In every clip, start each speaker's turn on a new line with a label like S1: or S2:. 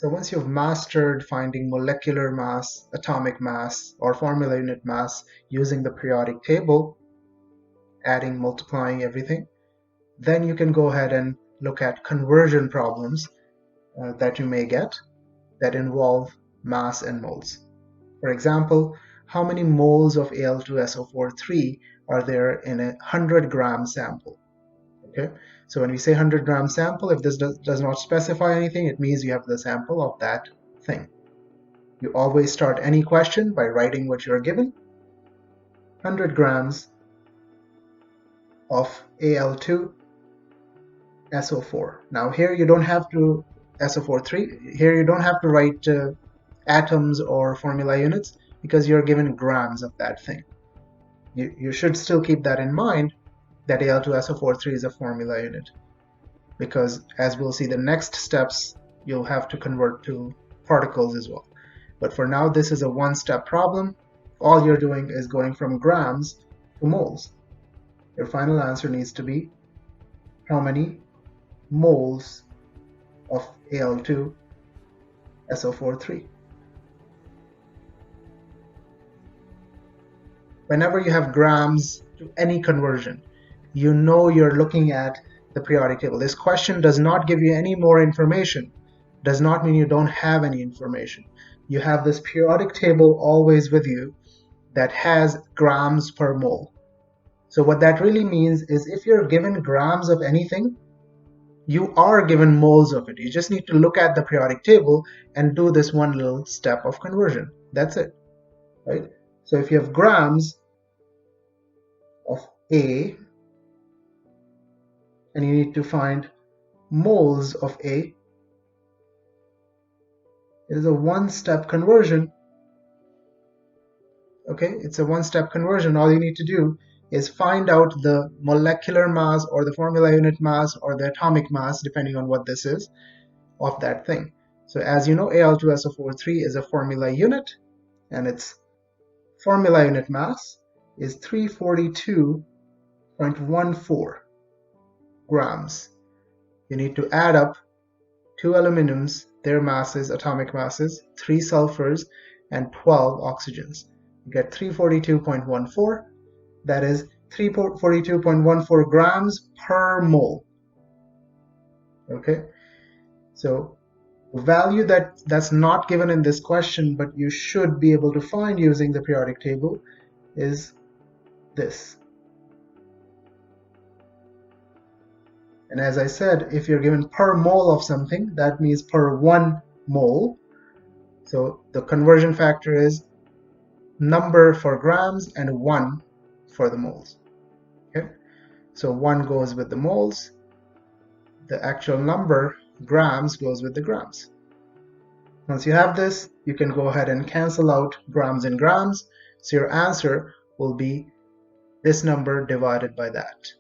S1: So once you've mastered finding molecular mass, atomic mass, or formula unit mass using the periodic table, adding, multiplying everything, then you can go ahead and look at conversion problems that you may get that involve mass and moles. For example, how many moles of Al2SO4 are there in a 100-gram sample? Okay, so when we say 100-gram sample, if this does not specify anything, it means you have the sample of that thing. You always start any question by writing what you're given. 100 grams of Al2SO4. Now here you don't have to SO43. Here you don't have to write atoms or formula units because you're given grams of that thing. You should still keep that in mind, that Al2SO4 is a formula unit, because as we'll see the next steps, you'll have to convert to particles as well. But for now, this is a one-step problem. All you're doing is going from grams to moles. Your final answer needs to be how many moles of Al2SO4. Whenever you have grams to any conversion, you know you're looking at the periodic table. This question does not give you any more information. Does not mean you don't have any information. You have this periodic table always with you that has grams per mole. So what that really means is if you're given grams of anything, you are given moles of it. You just need to look at the periodic table and do this one little step of conversion. That's it, right? So if you have grams of A and you need to find moles of A, it is a one-step conversion. Okay, it's a one-step conversion. All you need to do is find out the molecular mass or the formula unit mass or the atomic mass, depending on what this is, of that thing. So as you know, Al2SO4 is a formula unit, and its formula unit mass is 342.14 grams. You need to add up 2 aluminums, their masses, atomic masses, 3 sulfurs, and 12 oxygens. You get 342.14. That is 342.14 grams per mole. Okay, so the value that's not given in this question, but you should be able to find using the periodic table, is this. And as I said, if you're given per mole of something, that means per 1 mole. So the conversion factor is number for grams and 1 for the moles. Okay, so 1 goes with the moles. The actual number, grams, goes with the grams. Once you have this, you can go ahead and cancel out grams and grams. So your answer will be this number divided by that.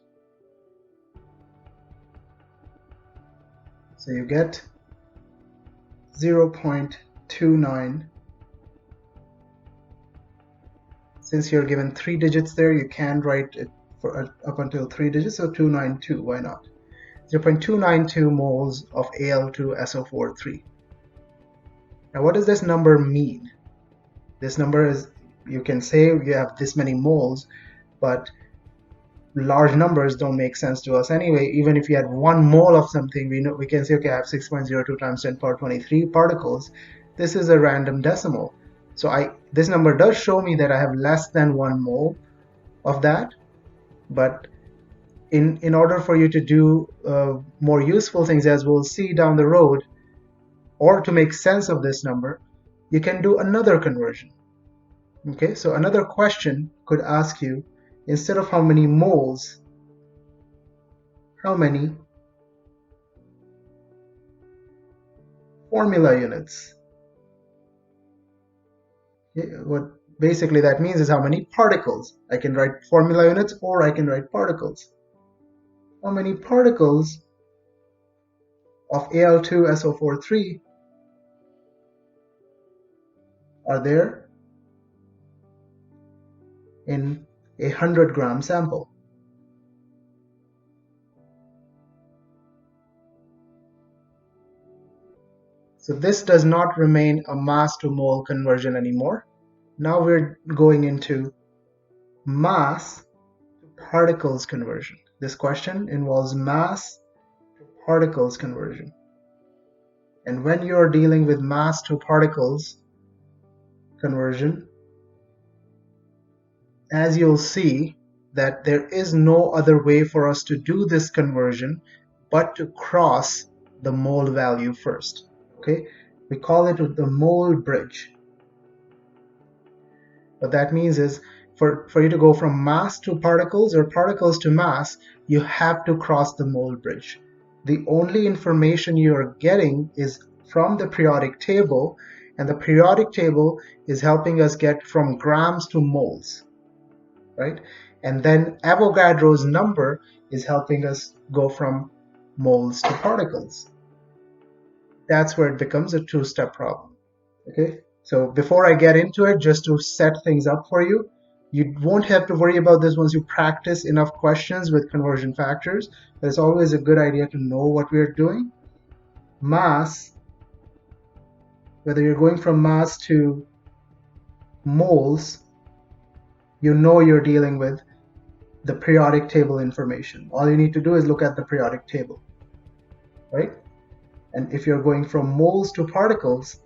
S1: So you get 0.29. Since you're given 3 digits there, you can write it for up until 3 digits, so 292, why not? 0.292 moles of Al2SO4. Now what does this number mean? This number is, you can say you have this many moles, but large numbers don't make sense to us anyway. Even if you had 1 mole of something, we can say, okay, I have 6.02 times 10 power 23 particles. This is a random decimal. So this number does show me that I have less than 1 mole of that, but in order for you to do more useful things, as we'll see down the road, or to make sense of this number, you can do another conversion. Okay, so another question could ask you, instead of how many moles, how many formula units? What basically that means is how many particles. I can write formula units or I can write particles. How many particles of Al2SO4 are there in a 100-gram sample? So this does not remain a mass to mole conversion anymore. Now we're going into mass to particles conversion. This question involves mass to particles conversion. And when you're dealing with mass to particles conversion, as you'll see that there is no other way for us to do this conversion but to cross the mole value first. Okay, we call it the mole bridge. What that means is for you to go from mass to particles or particles to mass, you have to cross the mole bridge. The only information you're getting is from the periodic table, and the periodic table is helping us get from grams to moles, right? And then Avogadro's number is helping us go from moles to particles. That's where it becomes a two-step problem, okay? So before I get into it, just to set things up for you, you won't have to worry about this once you practice enough questions with conversion factors, but it's always a good idea to know what we're doing. Mass, whether you're going from mass to moles, you know you're dealing with the periodic table information. All you need to do is look at the periodic table, right? And if you're going from moles to particles,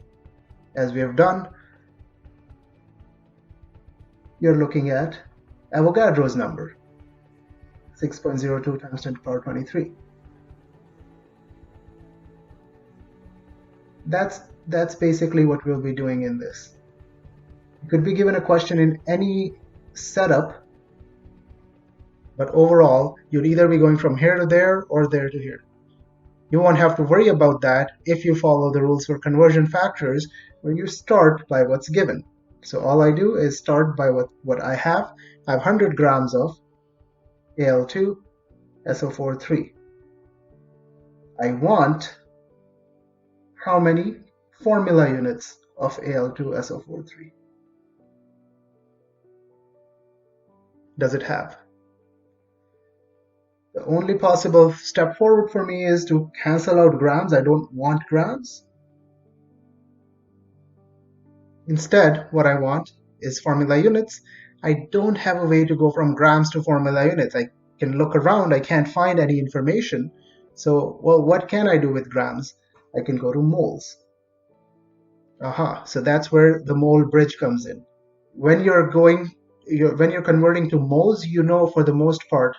S1: as we have done, you're looking at Avogadro's number, 6.02 times 10 to the power 23. That's basically what we'll be doing in this. You could be given a question in any setup, but overall, you'd either be going from here to there or there to here. You won't have to worry about that if you follow the rules for conversion factors, where you start by what's given. So all I do is start by what I have. I have 100 grams of Al2 SO4 3. I want how many formula units of Al2 SO4 3 does it have? The only possible step forward for me is to cancel out grams. I don't want grams. Instead, what I want is formula units. I don't have a way to go from grams to formula units. I can look around, I can't find any information. So, well, what can I do with grams? I can go to moles. So that's where the mole bridge comes in. When you're converting to moles, you know for the most part,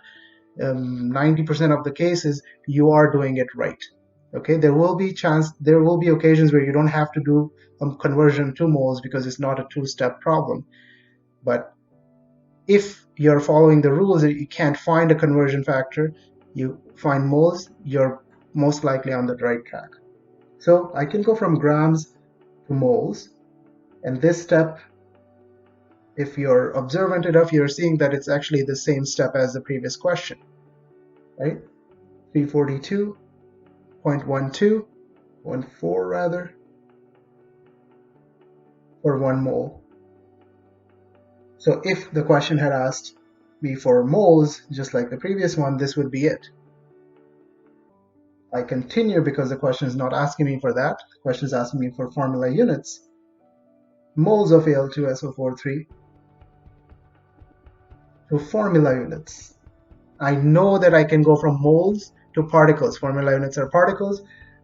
S1: 90% of the cases, you are doing it right. Okay, there will be occasions where you don't have to do conversion to moles because it's not a two-step problem. But if you're following the rules that you can't find a conversion factor, you find moles, you're most likely on the right track. So I can go from grams to moles, and this step, if you're observant enough, you're seeing that it's actually the same step as the previous question, right? 342.12, 14 rather, for 1 mole. So if the question had asked me for moles, just like the previous one, this would be it. I continue because the question is not asking me for that. The question is asking me for formula units. Moles of Al2SO4 3 to formula units. I know that I can go from moles to particles. Formula units are particles.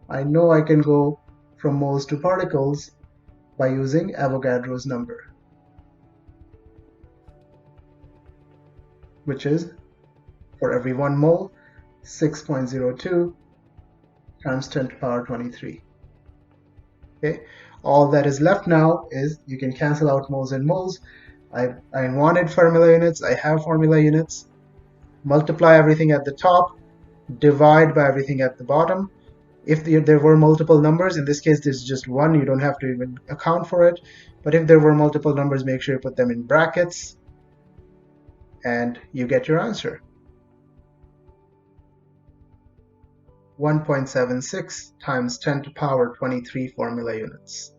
S1: I know I can go from moles to particles by using Avogadro's number, which is, for every 1 mole, 6.02 times 10 to the power 23. Okay, all that is left now is you can cancel out moles and moles. I wanted formula units. I have formula units. Multiply everything at the top, divide by everything at the bottom. If there were multiple numbers, in this case there's just one, you don't have to even account for it. But if there were multiple numbers, make sure you put them in brackets, and you get your answer. 1.76 times 10 to the power 23 formula units.